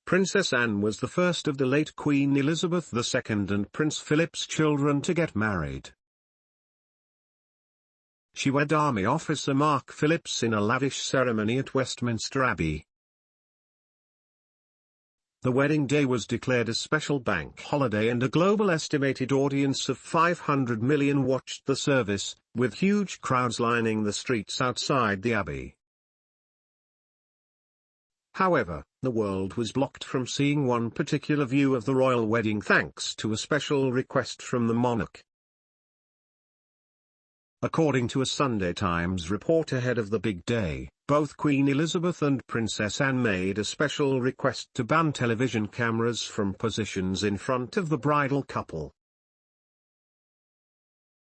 Princess Anne was the first of the late Queen Elizabeth II and Prince Philip's children to get married. She wed Army officer Mark Phillips in a lavish ceremony at Westminster Abbey. The wedding day was declared a special bank holiday and a global estimated audience of 500 million watched the service, with huge crowds lining the streets outside the Abbey. However, the world was blocked from seeing one particular view of the royal wedding thanks to a special request from the monarch. According to a Sunday Times report ahead of the big day, both Queen Elizabeth and Princess Anne made a special request to ban television cameras from positions in front of the bridal couple.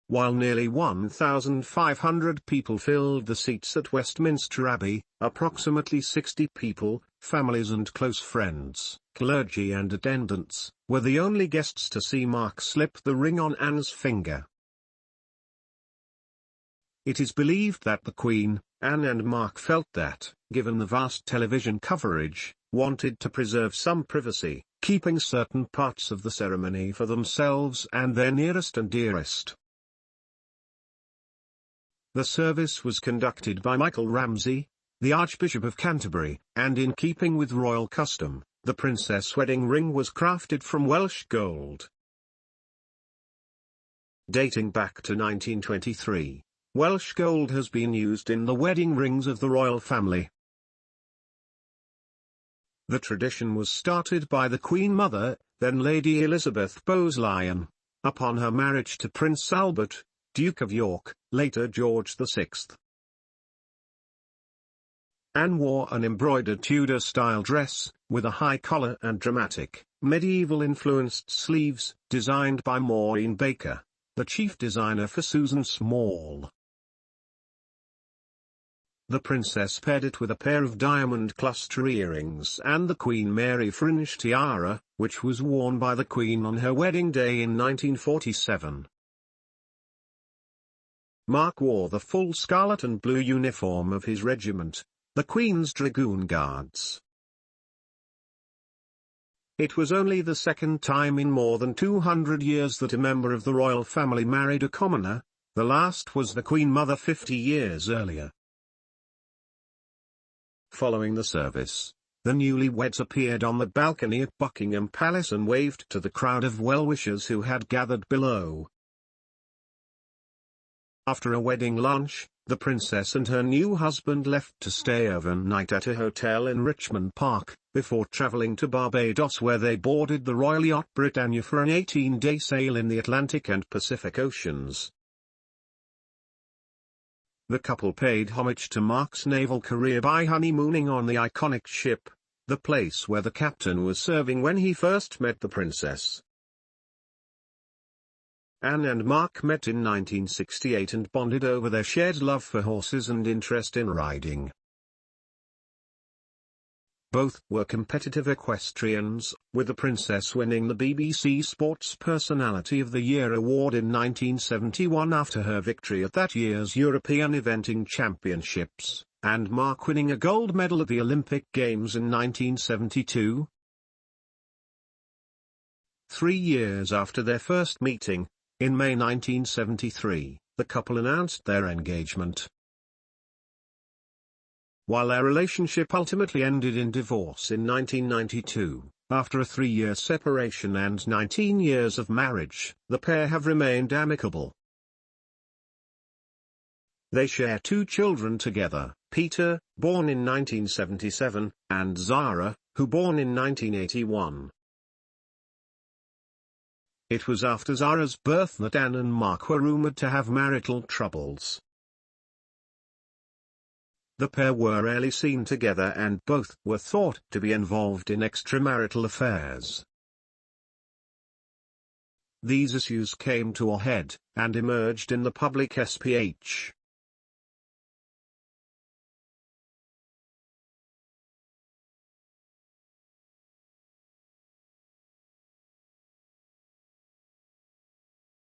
While nearly 1,500 people filled the seats at Westminster Abbey, approximately 60 people, families and close friends, clergy and attendants, were the only guests to see Mark slip the ring on Anne's finger. It is believed that the Queen, Anne and Mark felt that, given the vast television coverage, wanted to preserve some privacy, keeping certain parts of the ceremony for themselves and their nearest and dearest. The service was conducted by Michael Ramsey, the Archbishop of Canterbury, and in keeping with royal custom, the princess wedding ring was crafted from Welsh gold. Dating back to 1923, Welsh gold has been used in the wedding rings of the royal family. The tradition was started by the Queen Mother, then Lady Elizabeth Bowes-Lyon, upon her marriage to Prince Albert, Duke of York, later George VI. Anne wore an embroidered Tudor-style dress, with a high collar and dramatic, medieval-influenced sleeves, designed by Maureen Baker, the chief designer for Susan Small. The princess paired it with a pair of diamond cluster earrings and the Queen Mary fringe tiara, which was worn by the Queen on her wedding day in 1947. Mark wore the full scarlet and blue uniform of his regiment, the Queen's Dragoon Guards. It was only the second time in more than 200 years that a member of the royal family married a commoner. The last was the Queen Mother 50 years earlier. Following the service, the newlyweds appeared on the balcony at Buckingham Palace and waved to the crowd of well-wishers who had gathered below. After a wedding lunch, the princess and her new husband left to stay overnight at a hotel in Richmond Park, before traveling to Barbados where they boarded the royal yacht Britannia for an 18-day sail in the Atlantic and Pacific Oceans. The couple paid homage to Mark's naval career by honeymooning on the iconic ship, the place where the captain was serving when he first met the princess. Anne and Mark met in 1968 and bonded over their shared love for horses and interest in riding. Both were competitive equestrians, with the princess winning the BBC Sports Personality of the Year award in 1971 after her victory at that year's European Eventing Championships, and Mark winning a gold medal at the Olympic Games in 1972. 3 years after their first meeting, in May 1973, the couple announced their engagement. While their relationship ultimately ended in divorce in 1992, after a 3-year separation and 19 years of marriage, the pair have remained amicable. They share 2 children together, Peter, born in 1977, and Zara, who born in 1981. It was after Zara's birth that Anne and Mark were rumored to have marital troubles. The pair were rarely seen together and both were thought to be involved in extramarital affairs. These issues came to a head, and emerged in the public sph.